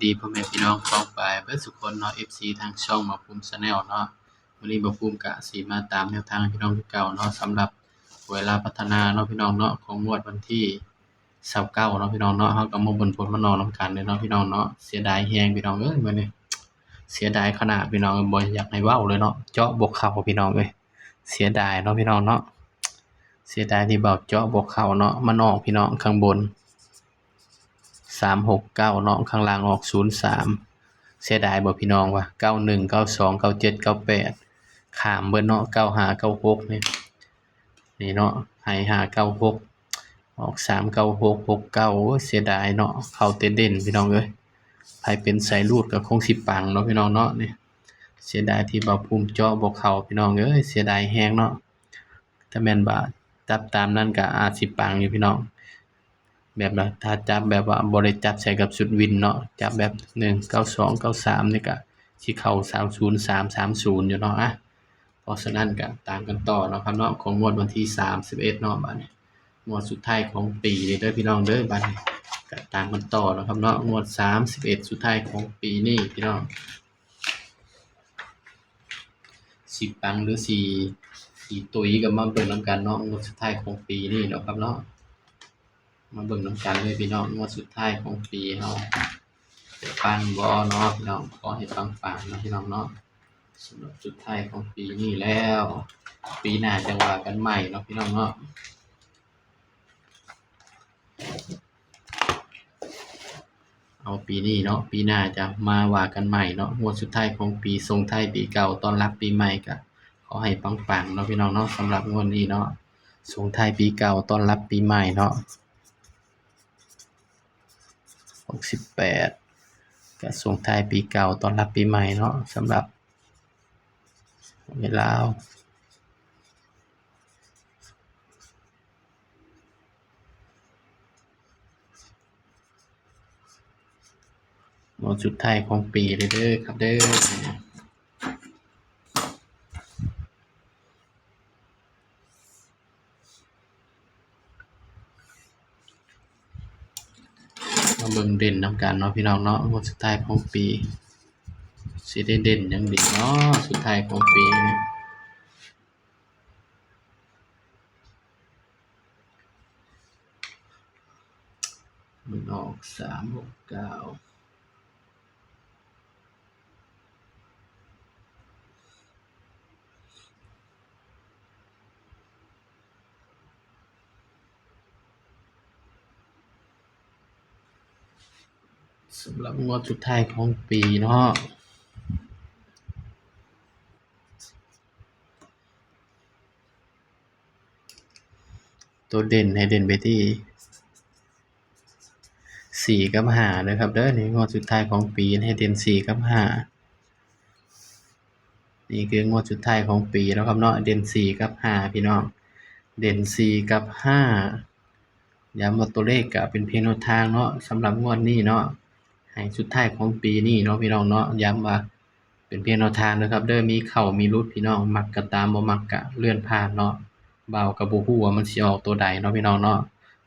ดีพ่อแม่พี่น้องป้องปายเบิดสุกคนเนาะ FC ทางช่องหมอภูมิ Channel เนาะวันนี้หมอภูมิก็สิมาตามแนวทางให้พี่น้องคือเก่าเนาะสำหรับเวลาพัฒนาเนาะพี่น้องเนาะของงวดวันที่29เนาะพี่น้องเนาะเราก็มาเบิ่งผลมานำกันเด้อเนาะพี่น้องเนาะเสียดายแรงพี่น้องเอ้ยมื้อนี้เสียดายขนาดพี่น้องบ่อยากให้เว้าเลยเนาะเจาะบ่เข้าพี่น้องเอ้ยเสียดายเนาะพี่น้องเนาะเสียดายที่เว้าเจาะบ่เข้าเนาะมันออกพี่น้องข้างบน369เนาะข้างล่างออก03เสียดายบ่พี่น้องว่า91 92 97 98ข้ามเบิดเนาะ95 96นี่เนาะให้596ออก396 69โอ้ยเสียดายเนาะเข้าแต่เด่นพี่น้องเอ้ยไผเป็นสายรูดก็คงสิปังเนาะพี่น้องเนาะนี่เสียดายที่บ่ภูมิเจาะบ่เข้าพี่น้องเอ้ยเสียดายแรงเนาะถ้าแม่นว่าจับตามนั้นก็อาจสิปังอยู่พี่น้องแบบว่าถ้าจับแบบว่าบ่ได้จับใส่กับชุดวินเนาะจับแบบ192 93นี่ก็สิเข้า303 30อยู่เนาะเพราะฉะนั้นก็ตามกันต่อเนาะครับเนาะของงวดวันที่31เนาะบัดนี้งวดสุดท้ายของปีนี้เด้อพี่น้องเด้อบัดนี้ก็ตามกันต่อเนาะครับเนาะงวด31สุดท้ายของปีนี้พี่น้องสิปังหรือสิตุ๋ยก็มาเบิ่งนำกันเนาะงวดสุดท้ายของปีนี้เนาะครับเนาะมาเบิ่งนำกันเลยพี่น้องงวดสุดท้ายของปีเฮาจะปังบ่เนาะพี่น้องขอให้ปังๆเนาะพี่น้องเนาะสำหรับสุดท้ายของปีนี้แล้วปีหน้าจังว่ากันใหม่เนาะพี่น้องเนาะเอาปีนี้เนาะปีหน้าจะมาว่ากันใหม่เนาะงวดสุดท้ายของปีส่งท้ายปีเก่าต้อนรับปีใหม่ก็ขอให้ปังๆเนาะพี่น้องเนาะสำหรับงวดนี้เนาะส่งท้ายปีเก่าต้อนรับปีใหม่เนาะ68ก็ส่งท้ายปีเก่าต้อนรับปีใหม่เนาะสำหรับเวลางวดสุดท้ายของปีเลยเด้อครับเด้อมาเบิ่งเด่นนำกันเนาะพี่น้องเนาะงวดสุดท้ายของปีสิได้เด่นหยังดีเนาะสุดท้ายของปีนี้มันออก369สำหรับงวดสุดท้ายของปีเนาะตัวเด่นให้เด่นไปที่4กับ5เด้อครับเด้อนี่งวดสุดท้ายของปีให้เด่น4กับ5นี่คืองวดสุดท้ายของปีเนาะครับเนาะเด่น4กับ5พี่น้องเด่น4กับ5ย้ำว่าตัวเลขก็เป็นเพียงแนวทางเนาะสำหรับงวดนี้เนาะให้สุดท้ายของปีนี้เนาะพี่น้องเนาะย้ำว่าเป็นเพียงแนวทางเด้อครับเด้อมีเข้ามีหลุดพี่น้องมักก็ตามบ่มักก็เลื่อนผ่านเนาะเว้าก็บ่ฮู้ว่ามันสิออกตัวใดเนาะพี่น้องเนาะ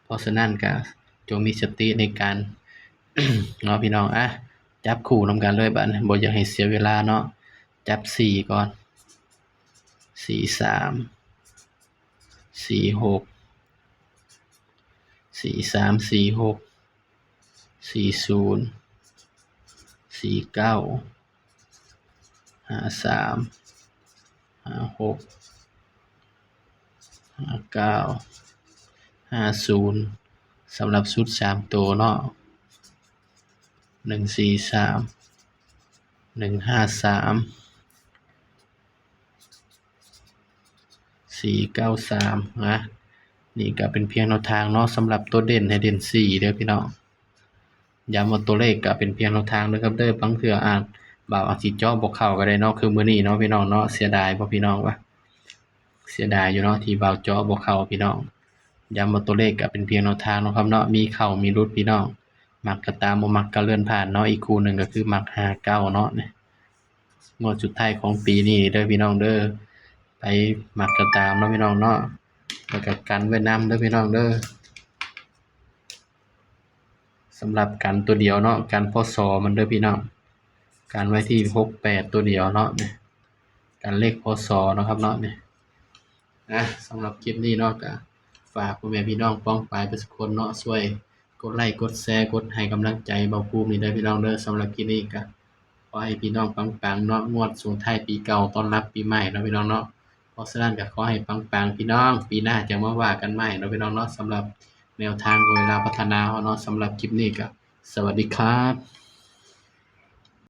เพราะฉะนั้นก็จงมีสติในการ เนาะพี่น้องจับคู่นำกันเลยบัดนี้บ่อยากให้เสียเวลาเนาะจับ4ก่อน43 46 43 46 40 49 53 56 59 50สำหรับชุด3ตัวเนาะ143 153 493นี่ก็เป็นเพียงแนวทางเนาะสำหรับตัวเด่นให้เด่น4เด้อพี่น้องย้ำว่าตัวเลขก็เป็นเพียงแนวทางเด้อครับเด้อบางเทื่อบ่าวอาจสิเจาะบ่เข้าก็ได้เนาะคือมื้อนี้เนาะพี่น้องเนาะเสียดายบ่พี่น้องวะเสียดายอยู่เนาะที่บ่าวเจาะบ่เข้าพี่น้องย้ำว่าตัวเลขก็เป็นเพียงแนวทางเนาะครับเนาะมีเข้ามีหลุดพี่น้องมักก็ตามบ่มักก็เลื่อนผ่านเนาะอีกคู่หนึ่งก็คือมัก59เนาะนี่งวดสุดท้ายของปีนี้เด้อพี่น้องเด้อไปมักก็ตามเนาะพี่น้องเนาะแล้วก็กันไว้นำเด้อพี่น้องเด้อ สำหรับกันตัวเดียวเนาะกันพศมันเด้อพี่น้องกันไว้ที่68ตัวเดียวเนาะนี่กันเลขพศเนาะครับเนาะนี่สำหรับคลิปนี้เนาะก็ฝากพ่อแม่พี่น้องป้องปายไปทุกคนเนาะช่วยกดไลค์กดแชร์กดให้กำลังใจเบาภูมินี่เด้อพี่น้องเด้อสำหรับคลิปนี้ก็ขอให้พี่น้องปังๆเนาะงวดส่งท้ายปีเก่าต้อนรับปีใหม่เนาะพี่น้องเนาะเพราะฉะนั้นก็ขอให้ปังๆพี่น้องปีหน้าจะมาว่ากันใหม่เนาะพี่น้องเนาะสำหรับแนวทางเวลาพัฒนาเนาะสำหรับคลิปนี้ก็สวัสดีครับ